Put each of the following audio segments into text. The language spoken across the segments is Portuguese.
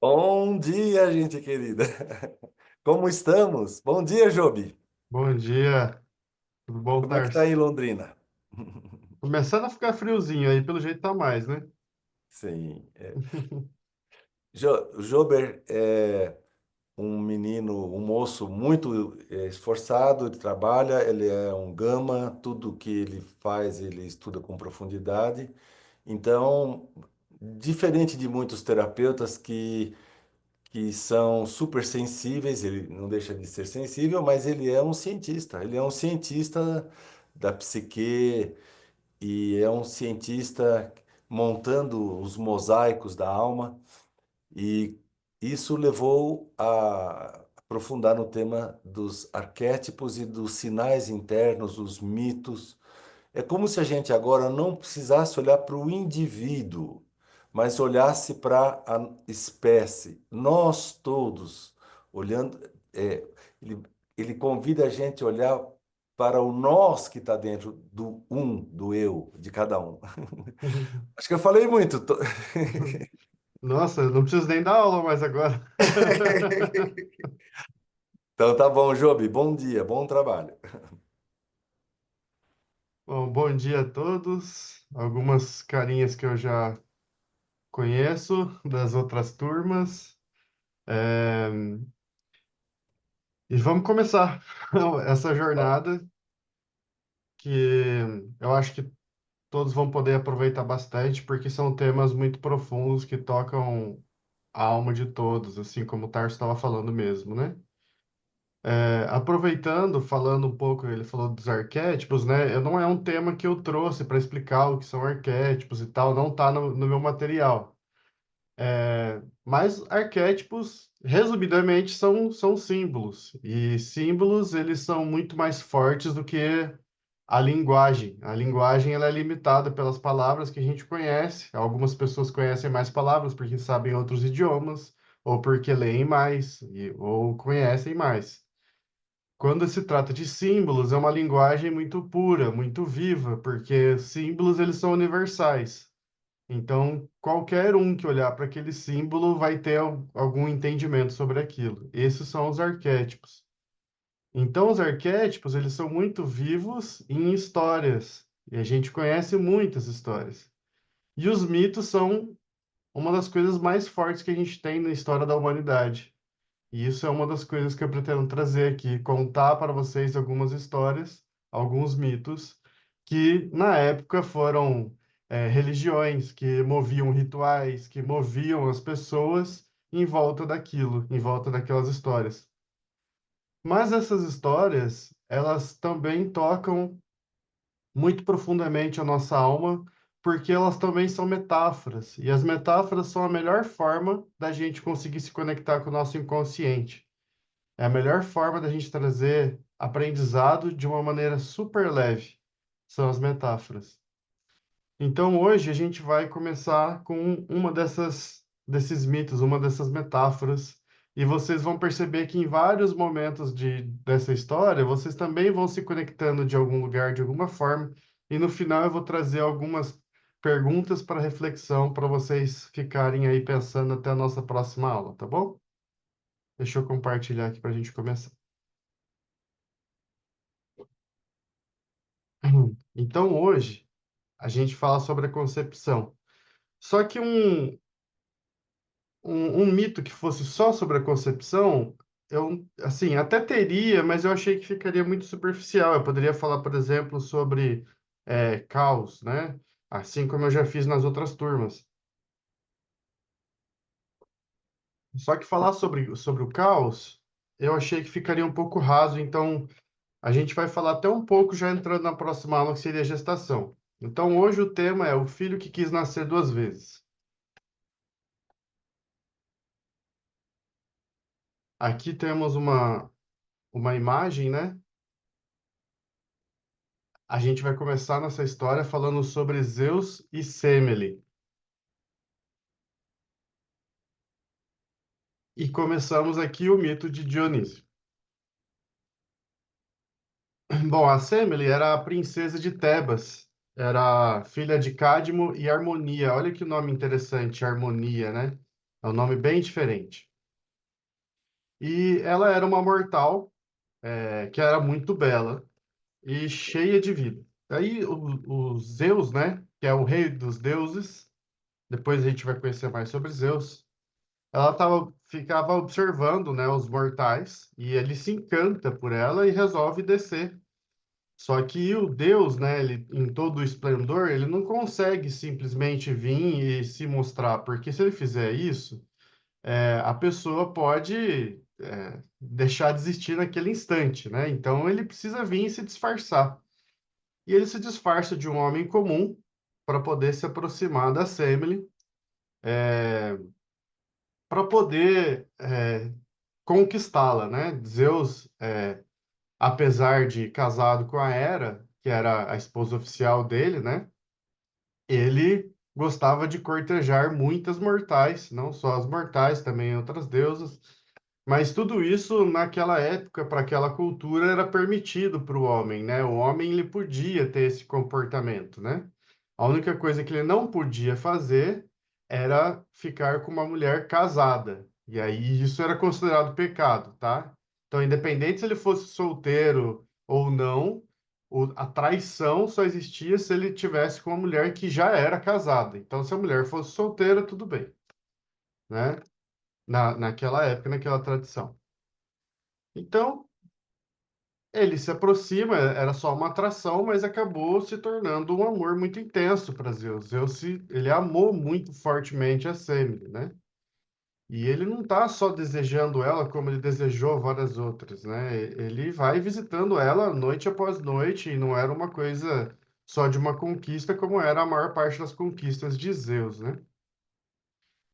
Bom dia, gente querida. Como estamos? Bom dia, Jobi. Bom dia, tudo bom, Como é que tá aí, Tarso? em Londrina? Começando a ficar friozinho aí, pelo jeito tá mais, né? Sim. Jober é um menino, um moço muito esforçado, ele trabalha, ele é um gama, tudo que ele faz, ele estuda com profundidade. Então, diferente de muitos terapeutas que são super sensíveis, ele não deixa de ser sensível, mas ele é um cientista da psique e é um cientista montando os mosaicos da alma, e isso levou a aprofundar no tema dos arquétipos e dos sinais internos, os mitos. É como se a gente agora não precisasse olhar para o indivíduo, mas olhasse para a espécie. Nós todos, olhando, ele, ele convida a gente a olhar para o nós que está dentro do um, do eu, de cada um. Acho que eu falei muito. Nossa, eu não preciso nem dar aula mais agora. Então tá bom, Jobi. Bom dia, bom trabalho. Bom dia a todos. Algumas carinhas que eu já conheço das outras turmas. É, E vamos começar essa jornada que eu acho que todos vão poder aproveitar bastante, porque são temas muito profundos que tocam a alma de todos, assim como o Tarso estava falando mesmo, né? Aproveitando, falando um pouco, ele falou dos arquétipos, né? Não é um tema que eu trouxe para explicar o que são arquétipos e tal, não está no meu material. Mas arquétipos, resumidamente, são símbolos. E símbolos, eles são muito mais fortes do que a linguagem. A linguagem, ela é limitada pelas palavras que a gente conhece. Algumas pessoas conhecem mais palavras porque sabem outros idiomas, ou porque leem mais, ou conhecem mais. Quando se trata de símbolos, é uma linguagem muito pura, muito viva, porque símbolos eles são universais. Então, qualquer um que olhar para aquele símbolo vai ter algum entendimento sobre aquilo. Esses são os arquétipos. Então, os arquétipos, eles são muito vivos em histórias, e a gente conhece muitas histórias. E os mitos são uma das coisas mais fortes que a gente tem na história da humanidade. E isso é uma das coisas que eu pretendo trazer aqui, contar para vocês algumas histórias, alguns mitos, que na época foram religiões que moviam rituais, que moviam as pessoas em volta daquilo, em volta daquelas histórias. Mas essas histórias, elas também tocam muito profundamente a nossa alma, porque elas também são metáforas, e as metáforas são a melhor forma da gente conseguir se conectar com o nosso inconsciente. É a melhor forma da gente trazer aprendizado de uma maneira super leve. São as metáforas. Então, hoje a gente vai começar com uma desses mitos, uma dessas metáforas, e vocês vão perceber que em vários momentos dessa história, vocês também vão se conectando de algum lugar, de alguma forma, e no final eu vou trazer algumas perguntas para reflexão para vocês ficarem aí pensando até a nossa próxima aula, tá bom? Deixa eu compartilhar aqui para a gente começar. Então, hoje, a gente fala sobre a concepção. Só que um mito que fosse só sobre a concepção, eu, assim, até teria, mas eu achei que ficaria muito superficial. Eu poderia falar, por exemplo, sobre caos, né? Assim como eu já fiz nas outras turmas. Só que falar sobre o caos, eu achei que ficaria um pouco raso. Então, a gente vai falar até um pouco já entrando na próxima aula, que seria a gestação. Então, hoje o tema é o filho que quis nascer duas vezes. Aqui temos uma imagem, né? A gente vai começar nossa história falando sobre Zeus e Semele. E começamos aqui o mito de Dionísio. Bom, a Semele era a princesa de Tebas. Era filha de Cadmo e Harmonia. Olha que nome interessante, Harmonia, né? É um nome bem diferente. E ela era uma mortal, que era muito bela e cheia de vida. Aí o Zeus, né, que é o rei dos deuses, depois a gente vai conhecer mais sobre Zeus. Ficava observando, né, os mortais e ele se encanta por ela e resolve descer. Só que o Deus, né, ele, em todo o esplendor, ele não consegue simplesmente vir e se mostrar, porque se ele fizer isso, a pessoa pode, deixar de existir naquele instante, né? Então ele precisa vir e se disfarçar. E ele se disfarça de um homem comum para poder se aproximar da Semele, para poder conquistá-la, né? Zeus, apesar de casado com a Hera, que era a esposa oficial dele, né? Ele gostava de cortejar muitas mortais, não só as mortais, também outras deusas. Mas tudo isso naquela época, para aquela cultura, era permitido para o homem, né? O homem ele podia ter esse comportamento, né? A única coisa que ele não podia fazer era ficar com uma mulher casada. E aí isso era considerado pecado, tá? Então, independente se ele fosse solteiro ou não, a traição só existia se ele tivesse com uma mulher que já era casada. Então, se a mulher fosse solteira, tudo bem, né? Naquela época, naquela tradição. Então, ele se aproxima, era só uma atração, mas acabou se tornando um amor muito intenso para Zeus. Ele amou muito fortemente a Semele, né? E ele não está só desejando ela como ele desejou várias outras, né? Ele vai visitando ela noite após noite e não era uma coisa só de uma conquista como era a maior parte das conquistas de Zeus, né?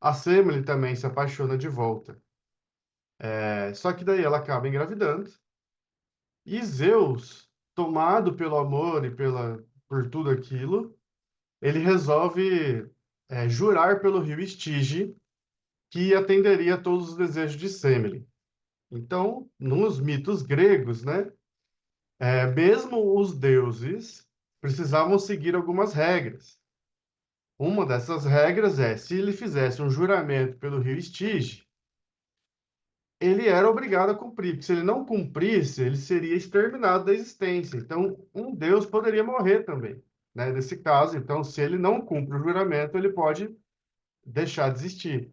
A Semele também se apaixona de volta. Só que daí ela acaba engravidando. E Zeus, tomado pelo amor e por tudo aquilo, ele resolve jurar pelo rio Estige que atenderia a todos os desejos de Semele. Então, nos mitos gregos, né, mesmo os deuses precisavam seguir algumas regras. Uma dessas regras é, se ele fizesse um juramento pelo rio Estige, ele era obrigado a cumprir, porque se ele não cumprisse, ele seria exterminado da existência. Então, um deus poderia morrer também, né? Nesse caso, então, se ele não cumpre o juramento, ele pode deixar de existir.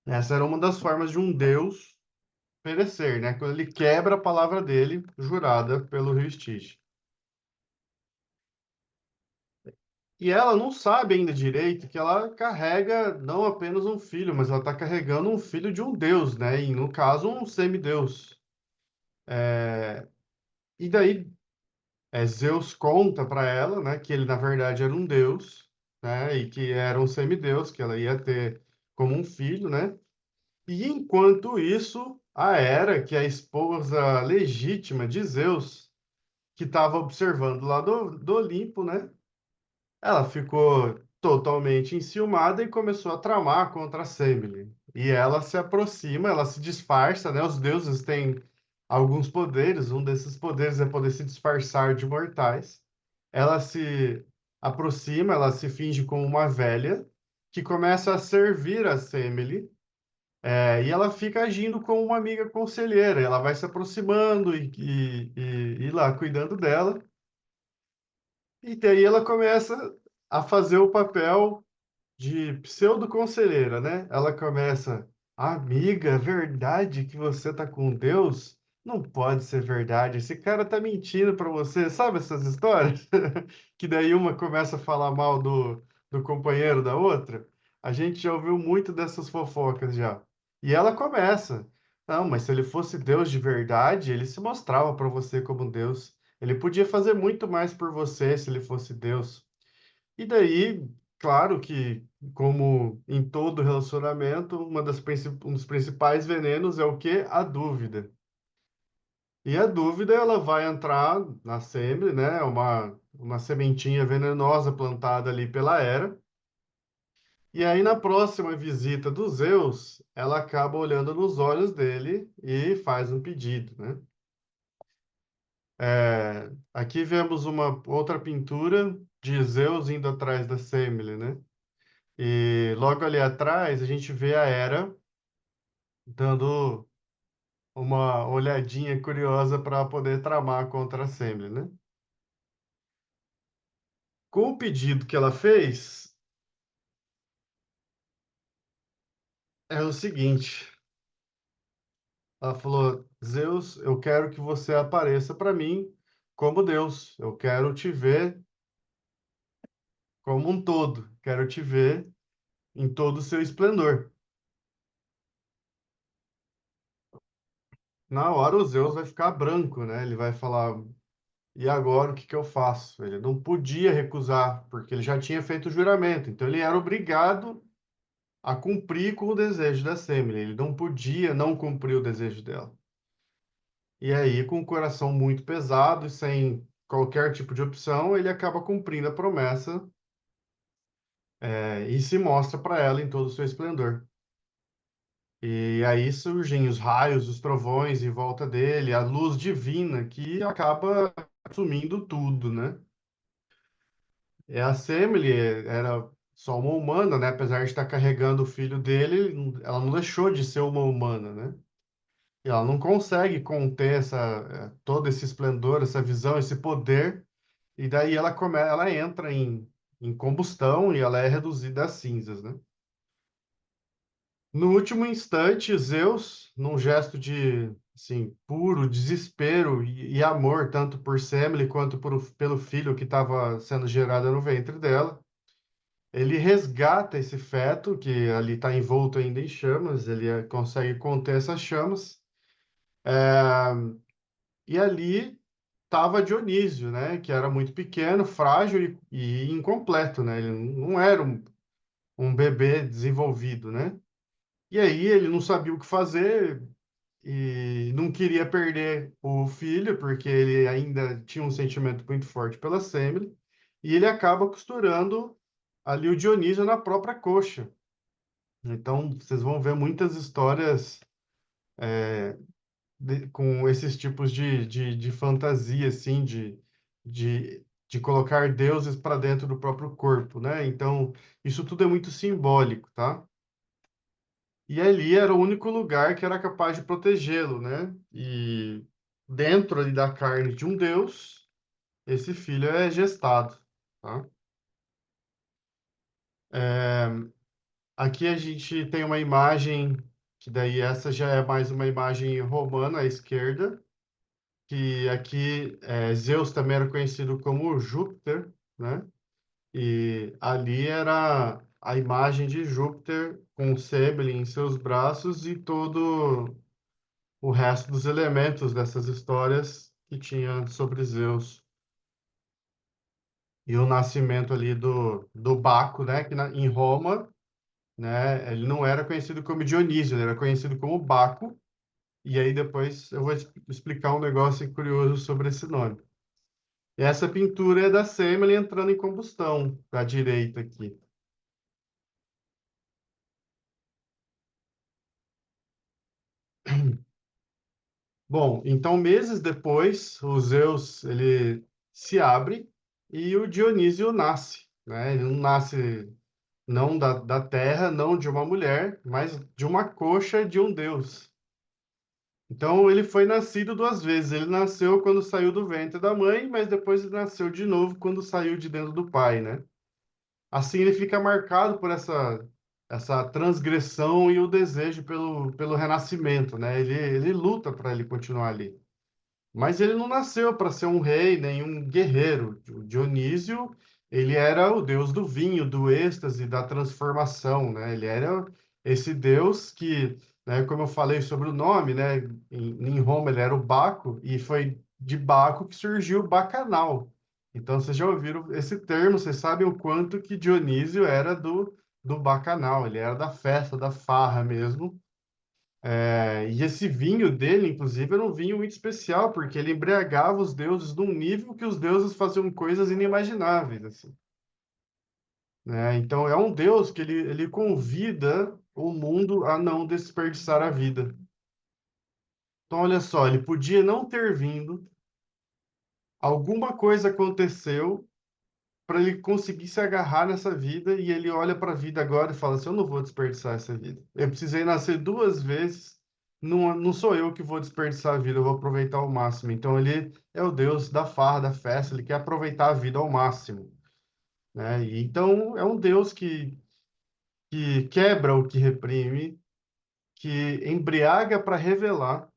Essa era uma das formas de um deus perecer, né? Quando ele quebra a palavra dele, jurada pelo rio Styx. E ela não sabe ainda direito que ela carrega não apenas um filho, mas ela está carregando um filho de um deus, né? E no caso, um semideus. E daí Zeus conta para ela, né, que ele na verdade era um deus, né, e que era um semideus que ela ia ter como um filho, né? E enquanto isso, a Hera, que é a esposa legítima de Zeus, que estava observando lá do Olimpo, né? Ela ficou totalmente enciumada e começou a tramar contra a Semele. E ela se aproxima, ela se disfarça, né? Os deuses têm alguns poderes, um desses poderes é poder se disfarçar de mortais. Ela se aproxima, ela se finge como uma velha que começa a servir a Semele, e ela fica agindo como uma amiga conselheira. Ela vai se aproximando e lá cuidando dela. E daí ela começa a fazer o papel de pseudo-conselheira, né? Ela começa, amiga, é verdade que você tá com Deus? Não pode ser verdade. Esse cara tá mentindo para você. Sabe essas histórias? Que daí uma começa a falar mal do companheiro da outra. A gente já ouviu muito dessas fofocas já. E ela começa. Não, mas se ele fosse Deus de verdade, ele se mostrava para você como Deus. Ele podia fazer muito mais por você se ele fosse Deus. E daí, claro que, como em todo relacionamento, um dos principais venenos é o quê? A dúvida. E a dúvida, ela vai entrar na sêmen, né? Uma sementinha venenosa plantada ali pela Hera. E aí, na próxima visita do Zeus, ela acaba olhando nos olhos dele e faz um pedido, né? Aqui vemos uma outra pintura de Zeus indo atrás da Semele, né? logo ali atrás a gente vê a Hera dando uma olhadinha curiosa para poder tramar contra a Semele, né? Com o pedido que ela fez, é o seguinte: ela falou, Zeus, eu quero que você apareça para mim como Deus. Eu quero te ver como um todo. Quero te ver em todo o seu esplendor. Na hora o Zeus vai ficar branco, né? Ele vai falar, e agora o que que eu faço? Ele não podia recusar, porque ele já tinha feito o juramento. Então ele era obrigado a cumprir com o desejo da Semele. Ele não podia não cumprir o desejo dela. E aí, com o coração muito pesado e sem qualquer tipo de opção, ele acaba cumprindo a promessa, e se mostra para ela em todo o seu esplendor. E aí surgem os raios, os trovões em volta dele, a luz divina que acaba sumindo tudo, né? É a Semele era só uma humana, né? Apesar de estar carregando o filho dele, ela não deixou de ser uma humana, né? E ela não consegue conter todo esse esplendor, essa visão, esse poder. E daí ela entra em combustão e ela é reduzida a cinzas, né? No último instante, Zeus, num gesto de, assim, puro desespero e amor, tanto por Semele quanto pelo filho que estava sendo gerado no ventre dela, ele resgata esse feto que ali está envolto ainda em chamas, ele consegue conter essas chamas, e ali estava Dionísio, né, que era muito pequeno, frágil e incompleto, né? Ele não era um bebê desenvolvido, né? E aí ele não sabia o que fazer e não queria perder o filho, porque ele ainda tinha um sentimento muito forte pela Semele, e ele acaba costurando ali o Dionísio na própria coxa. Então, vocês vão ver muitas histórias com esses tipos de fantasia, assim, de colocar deuses para dentro do próprio corpo, né? Então, isso tudo é muito simbólico, tá? E ali era o único lugar que era capaz de protegê-lo, né? E dentro ali da carne de um deus, esse filho é gestado, tá? Aqui a gente tem uma imagem, que daí essa já é mais uma imagem romana à esquerda, que aqui Zeus também era conhecido como Júpiter, né? E ali era a imagem de Júpiter com Semele em seus braços e todo o resto dos elementos dessas histórias que tinha sobre Zeus. E o nascimento ali do Baco, né? Que em Roma, né? Ele não era conhecido como Dionísio, ele era conhecido como Baco. E aí depois eu vou explicar um negócio curioso sobre esse nome. E essa pintura é da Semele entrando em combustão, da direita aqui. Bom, então meses depois, o Zeus ele se abre e o Dionísio nasce, né? Ele não nasce não da terra, não de uma mulher, mas de uma coxa de um deus. Então ele foi nascido duas vezes. Ele nasceu quando saiu do ventre da mãe, mas depois ele nasceu de novo quando saiu de dentro do pai, né? Assim ele fica marcado por essa transgressão e o desejo pelo renascimento, né? Ele luta para ele continuar ali. Mas ele não nasceu para ser um rei, nem um guerreiro. O Dionísio, ele era o deus do vinho, do êxtase, da transformação, né? Ele era esse deus que, né, como eu falei sobre o nome, né, em Roma ele era o Baco, e foi de Baco que surgiu o Bacanal. Então, vocês já ouviram esse termo, vocês sabem o quanto que Dionísio era do Bacanal, ele era da festa, da farra mesmo. E esse vinho dele, inclusive, era um vinho muito especial, porque ele embriagava os deuses num nível que os deuses faziam coisas inimagináveis, assim, né? Então, é um deus que ele convida o mundo a não desperdiçar a vida. Então, olha só, ele podia não ter vindo, alguma coisa aconteceu, para ele conseguir se agarrar nessa vida e ele olha para a vida agora e fala assim, eu não vou desperdiçar essa vida. Eu precisei nascer duas vezes, não sou eu que vou desperdiçar a vida, eu vou aproveitar ao máximo. Então ele é o Deus da farra, da festa, ele quer aproveitar a vida ao máximo, né? E então é um Deus que quebra o que reprime, que embriaga para revelar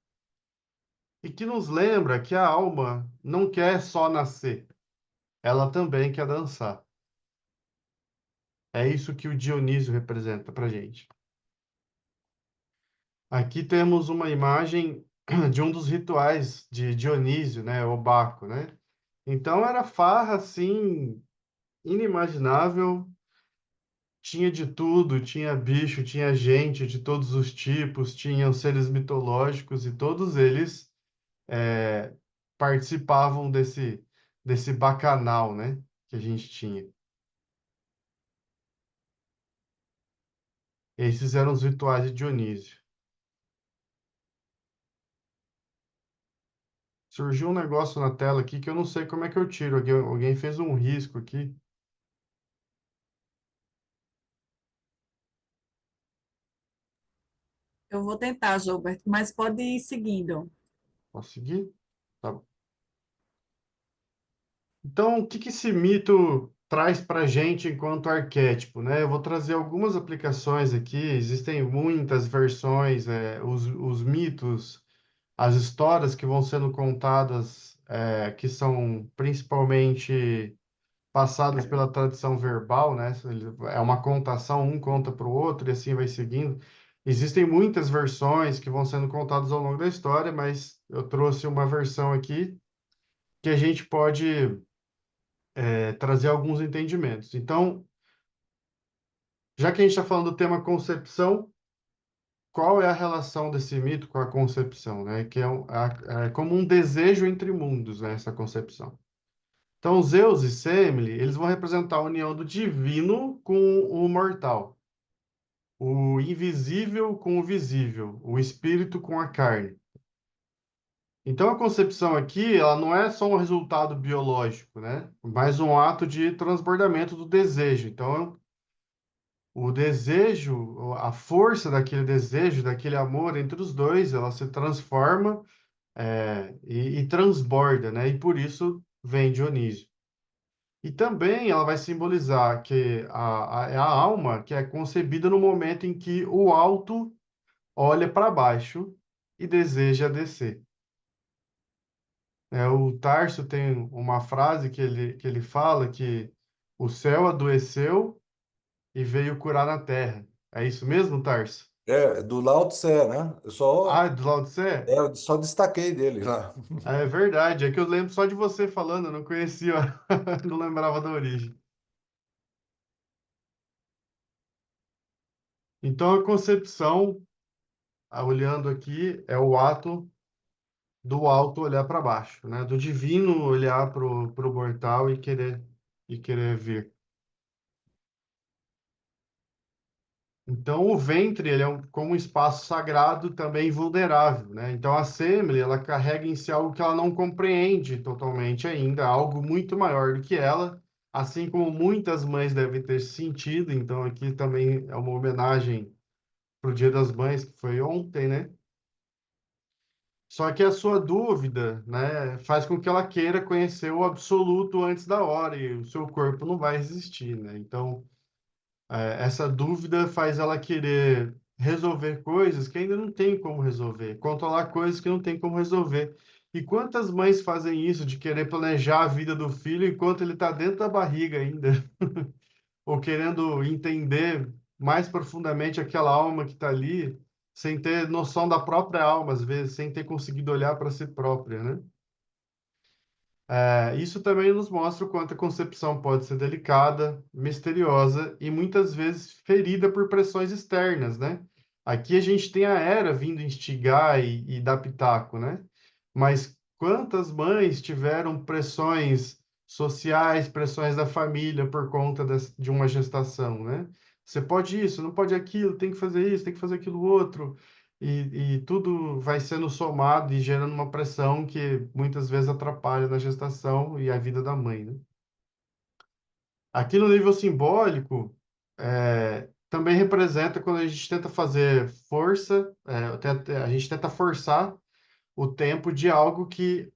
e que nos lembra que a alma não quer só nascer, ela também quer dançar. É isso que o Dionísio representa para gente. Aqui temos uma imagem de um dos rituais de Dionísio, né, o Baco, né? Então era farra assim inimaginável, tinha de tudo, tinha bicho, tinha gente de todos os tipos, tinham seres mitológicos e todos eles participavam desse bacanal, né, que a gente tinha. Esses eram os rituais de Dionísio. Surgiu um negócio na tela aqui que eu não sei como é que eu tiro. Alguém fez um risco aqui. Eu vou tentar, Gilberto, mas pode ir seguindo. Consegui? Tá bom. Então, o que que esse mito traz para a gente enquanto arquétipo, né? Eu vou trazer algumas aplicações aqui. Existem muitas versões, os mitos, as histórias que vão sendo contadas, que são principalmente passadas pela tradição verbal, né? É uma contação, um conta para o outro e assim vai seguindo. Existem muitas versões que vão sendo contadas ao longo da história, mas eu trouxe uma versão aqui que a gente pode trazer alguns entendimentos. Então, já que a gente está falando do tema concepção, qual é a relação desse mito com a concepção, né? Que é como um desejo entre mundos, né? Essa concepção. Então, Zeus e Semele, eles vão representar a união do divino com o mortal, o invisível com o visível, o espírito com a carne. Então, a concepção aqui, ela não é só um resultado biológico, né? Mas um ato de transbordamento do desejo. Então, o desejo, a força daquele desejo, daquele amor entre os dois, ela se transforma, e transborda, né? E por isso vem Dionísio. E também ela vai simbolizar que é a alma que é concebida no momento em que o alto olha para baixo e deseja descer. O Tarso tem uma frase que ele fala que o céu adoeceu e veio curar na terra. É isso mesmo, Tarso? É, do Lao Tse, né? Ah, do Lao Tse? Eu só destaquei dele lá. É verdade, é que eu lembro só de você falando, eu não conhecia, não lembrava da origem. Então, a concepção, olhando aqui, é o ato do alto olhar para baixo, né? Do divino olhar pro mortal e querer vir. Então, o ventre, ele é como um espaço sagrado também vulnerável, né? Então, a Semele, ela carrega em si algo que ela não compreende totalmente ainda, algo muito maior do que ela, assim como muitas mães devem ter sentido. Então, aqui também é uma homenagem para o Dia das Mães, que foi ontem, né? Só que a sua dúvida, né, faz com que ela queira conhecer o absoluto antes da hora e o seu corpo não vai resistir, né? Então, essa dúvida faz ela querer resolver coisas que ainda não tem como resolver, controlar coisas que não tem como resolver. E quantas mães fazem isso de querer planejar a vida do filho enquanto ele está dentro da barriga ainda, ou querendo entender mais profundamente aquela alma que está ali, sem ter noção da própria alma, às vezes, sem ter conseguido olhar para si própria, né? Isso também nos mostra o quanto a concepção pode ser delicada, misteriosa e muitas vezes ferida por pressões externas, né? Aqui a gente tem a Hera vindo instigar e dar pitaco, né? Mas quantas mães tiveram pressões sociais, pressões da família por conta de uma gestação, né? Você pode isso, não pode aquilo, tem que fazer isso, tem que fazer aquilo outro. E tudo vai sendo somado e gerando uma pressão que muitas vezes atrapalha na gestação e a vida da mãe, né? Aqui no nível simbólico, também representa quando a gente tenta fazer força, a gente tenta forçar o tempo de algo que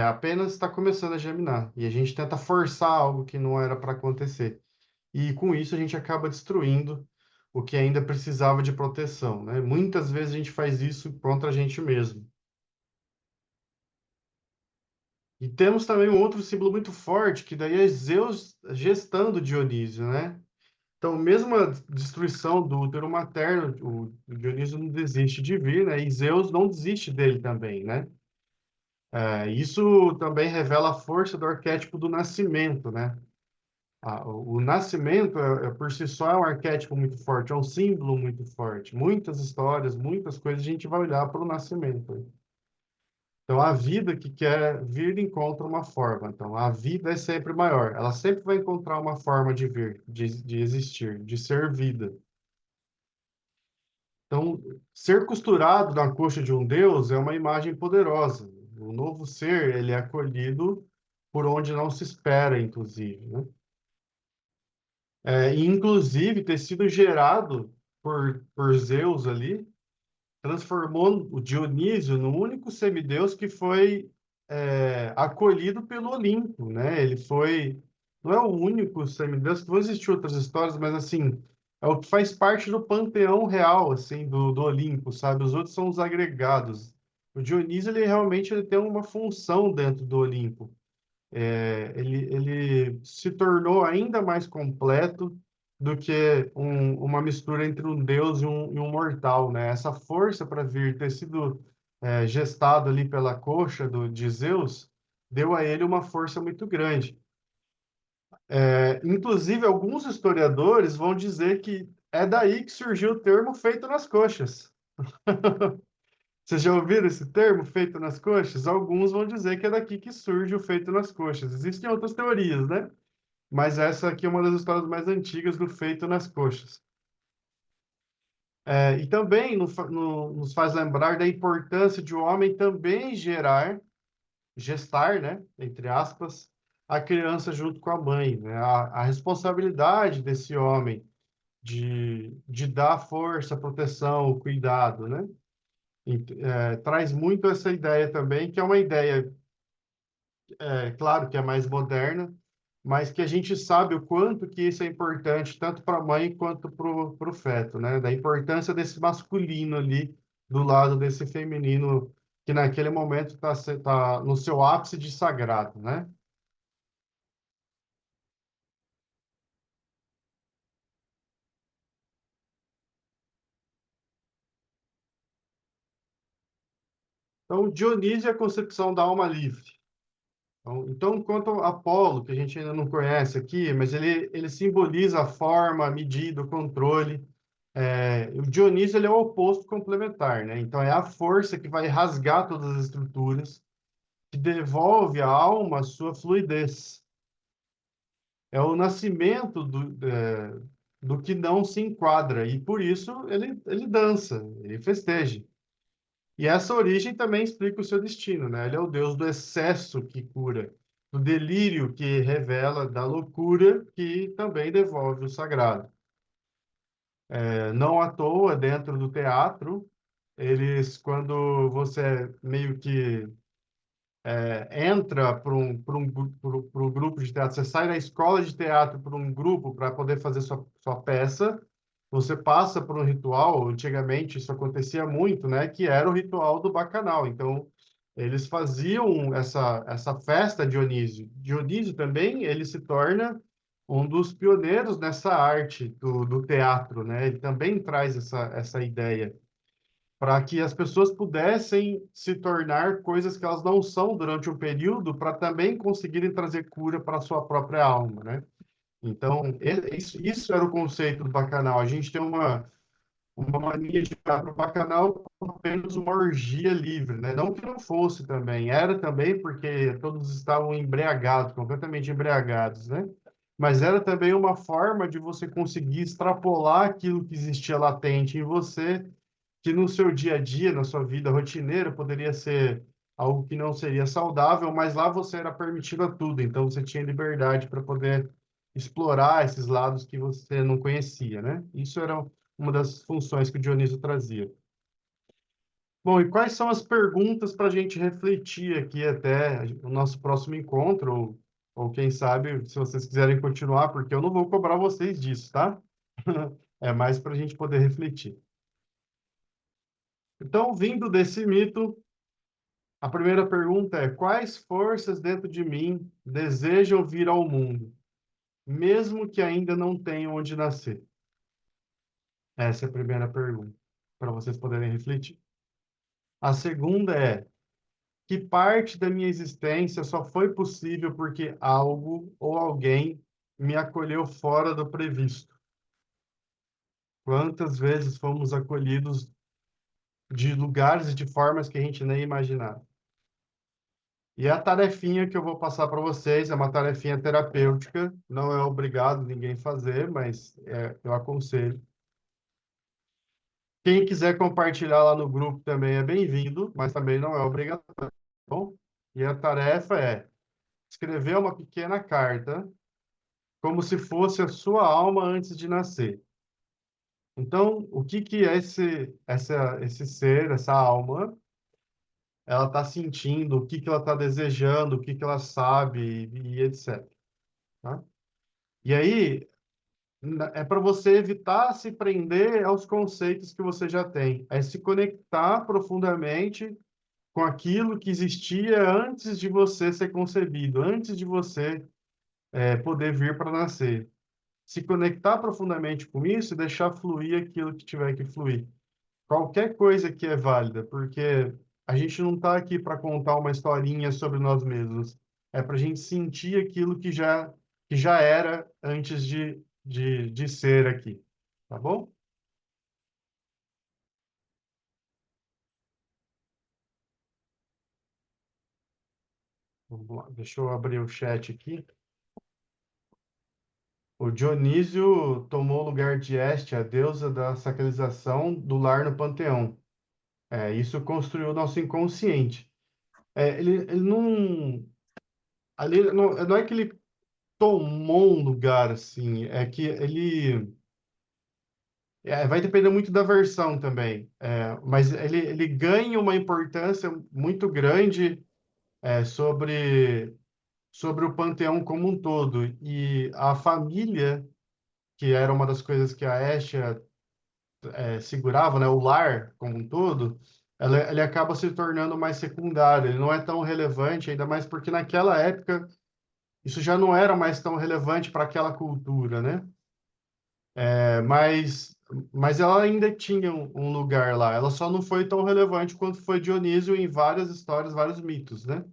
apenas está começando a germinar. E a gente tenta forçar algo que não era para acontecer. E com isso a gente acaba destruindo o que ainda precisava de proteção, né? Muitas vezes a gente faz isso contra a gente mesmo. E temos também um outro símbolo muito forte, que daí é Zeus gestando Dionísio, né? Então, mesmo a destruição do útero materno, o Dionísio não desiste de vir, né? E Zeus não desiste dele também, né? Isso também revela a força do arquétipo do nascimento, né? O nascimento, por si só, é um arquétipo muito forte, é um símbolo muito forte. Muitas histórias, muitas coisas, a gente vai olhar para o nascimento. Então, a vida que quer vir encontra uma forma. Então, a vida é sempre maior. Ela sempre vai encontrar uma forma de vir, de existir, de ser vida. Então, ser costurado na coxa de um Deus é uma imagem poderosa. O novo ser, ele é acolhido por onde não se espera, inclusive, né? E, inclusive, ter sido gerado por Zeus ali, transformou o Dionísio no único semideus que foi acolhido pelo Olimpo, né? Ele foi, não é o único semideus, que vão existir outras histórias, mas assim, é o que faz parte do panteão real, assim, do Olimpo, sabe? Os outros são os agregados. O Dionísio, ele realmente ele tem uma função dentro do Olimpo. Ele se tornou ainda mais completo do que uma mistura entre um deus e um mortal, né? Essa força para vir ter sido gestado ali pela coxa de Zeus deu a ele uma força muito grande. Inclusive, alguns historiadores vão dizer que é daí que surgiu o termo feito nas coxas. Vocês já ouviram esse termo, feito nas coxas? Alguns vão dizer que é daqui que surge o feito nas coxas. Existem outras teorias, né? Mas essa aqui é uma das histórias mais antigas do feito nas coxas. E também nos faz lembrar da importância de o homem também gestar, né, entre aspas, a criança junto com a mãe, né? A responsabilidade desse homem de dar força, proteção, cuidado, né? Traz muito essa ideia também, que é uma ideia, claro que é mais moderna, mas que a gente sabe o quanto que isso é importante, tanto para a mãe quanto para o feto, né? Da importância desse masculino ali do lado desse feminino que naquele momento tá no seu ápice de sagrado, né? Então, Dionísio é a concepção da alma livre. Então, quanto a Apolo, que a gente ainda não conhece aqui, mas ele simboliza a forma, a medida, o controle. O Dionísio ele é o oposto complementar, né? Então, é a força que vai rasgar todas as estruturas, que devolve à alma a sua fluidez. É o nascimento do que não se enquadra, e por isso ele dança, ele festeja. E essa origem também explica o seu destino, né? Ele é o Deus do excesso que cura, do delírio que revela, da loucura que também devolve o sagrado. Não à toa, dentro do teatro, quando você meio que entra para um grupo de teatro, você sai da escola de teatro para um grupo para poder fazer sua peça, você passa por um ritual, antigamente isso acontecia muito, né, que era o ritual do bacanal. Então, eles faziam essa festa Dionísio. Dionísio também, ele se torna um dos pioneiros nessa arte do teatro, né? Ele também traz essa ideia para que as pessoas pudessem se tornar coisas que elas não são durante um período, para também conseguirem trazer cura para a sua própria alma, né? Então, isso era o conceito do bacanal. A gente tem uma mania de ficar para o bacanal como apenas uma orgia livre, né? Não que não fosse também, era também porque todos estavam embriagados, completamente embriagados, né? Mas era também uma forma de você conseguir extrapolar aquilo que existia latente em você, que no seu dia a dia, na sua vida rotineira, poderia ser algo que não seria saudável, mas lá você era permitido a tudo, então você tinha liberdade para poder explorar esses lados que você não conhecia, né? Isso era uma das funções que o Dionísio trazia. Bom, e quais são as perguntas para a gente refletir aqui até o nosso próximo encontro, ou quem sabe, se vocês quiserem continuar, porque eu não vou cobrar vocês disso, tá? É mais para a gente poder refletir. Então, vindo desse mito, a primeira pergunta é: quais forças dentro de mim desejam vir ao mundo, mesmo que ainda não tenham onde nascer? Essa é a primeira pergunta, para vocês poderem refletir. A segunda é: que parte da minha existência só foi possível porque algo ou alguém me acolheu fora do previsto? Quantas vezes fomos acolhidos de lugares e de formas que a gente nem imaginava? E a tarefinha que eu vou passar para vocês é uma tarefinha terapêutica, não é obrigado ninguém fazer, mas eu aconselho. Quem quiser compartilhar lá no grupo também é bem-vindo, mas também não é obrigatório, tá bom? E a tarefa é escrever uma pequena carta como se fosse a sua alma antes de nascer. Então, o que que é esse ser, essa alma, ela está sentindo, o que que ela está desejando, o que que ela sabe e etc. Tá? E aí, é para você evitar se prender aos conceitos que você já tem, é se conectar profundamente com aquilo que existia antes de você ser concebido, antes de você poder vir para nascer. Se conectar profundamente com isso e deixar fluir aquilo que tiver que fluir. Qualquer coisa que é válida, porque a gente não está aqui para contar uma historinha sobre nós mesmos. É para a gente sentir aquilo que já era antes de ser aqui. Tá bom? Vamos lá, deixa eu abrir o chat aqui. O Dionísio tomou o lugar de Este, a deusa da sacralização do lar no panteão. Isso construiu o nosso inconsciente. Ele não. Ali não é que ele tomou um lugar assim, é que ele. Vai depender muito da versão também. Mas ele ganha uma importância muito grande sobre o panteão como um todo. E a família, que era uma das coisas que a Estia segurava, né, o lar como um todo, ele acaba se tornando mais secundário. Ele não é tão relevante, ainda mais porque naquela época isso já não era mais tão relevante para aquela cultura, né? É, mas ela ainda tinha um lugar lá. Ela só não foi tão relevante quanto foi Dionísio em várias histórias, vários mitos, né?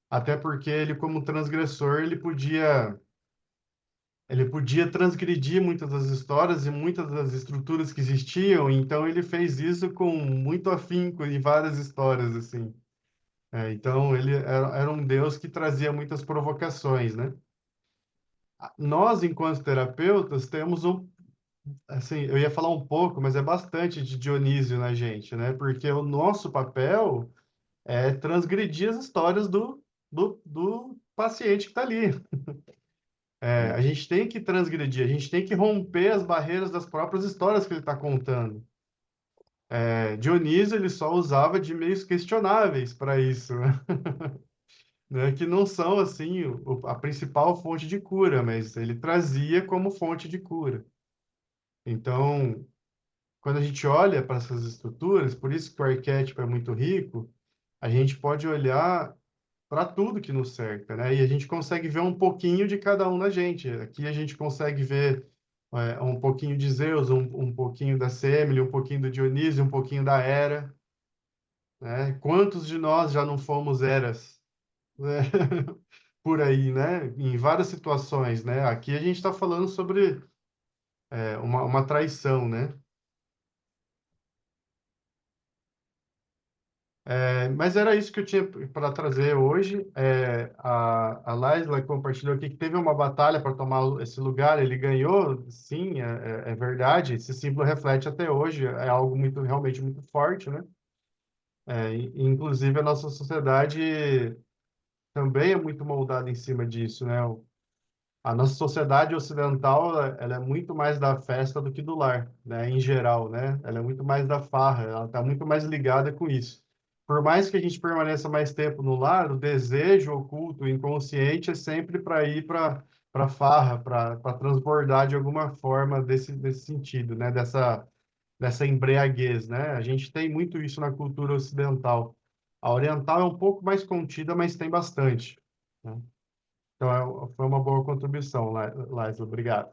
Até porque ele, como transgressor, ele podia transgredir muitas das histórias e muitas das estruturas que existiam, então ele fez isso com muito afinco em várias histórias, assim. Então ele era um deus que trazia muitas provocações, né? Nós, enquanto terapeutas, temos assim, eu ia falar um pouco, mas é bastante de Dionísio na gente, né? Porque o nosso papel é transgredir as histórias do paciente que está ali. A gente tem que transgredir, a gente tem que romper as barreiras das próprias histórias que ele está contando. Dionísio, ele só usava de meios questionáveis para isso, né? Que não são, assim, a principal fonte de cura, mas ele trazia como fonte de cura. Então, quando a gente olha para essas estruturas, por isso que o arquétipo é muito rico, a gente pode olhar para tudo que nos cerca, né? E a gente consegue ver um pouquinho de cada um na gente. Aqui a gente consegue ver um pouquinho de Zeus, um pouquinho da Semele, um pouquinho do Dionísio, um pouquinho da Hera, né? Quantos de nós já não fomos Heras, né? Por aí, né? Em várias situações, né? Aqui a gente está falando sobre uma traição, né? Mas era isso que eu tinha para trazer hoje. A Laisla compartilhou aqui que teve uma batalha para tomar esse lugar, ele ganhou, sim, é verdade. Esse símbolo reflete até hoje, é algo muito, realmente muito forte, né? Inclusive, a nossa sociedade também é muito moldada em cima disso, né? A nossa sociedade ocidental, ela é muito mais da festa do que do lar, né? Em geral, né? Ela é muito mais da farra, ela está muito mais ligada com isso. Por mais que a gente permaneça mais tempo no lar, o desejo oculto, o inconsciente, é sempre para ir para farra, para transbordar de alguma forma desse sentido, né? Dessa embriaguez, né? A gente tem muito isso na cultura ocidental. A oriental é um pouco mais contida, mas tem bastante, né? Então, foi uma boa contribuição, Laís. Obrigado.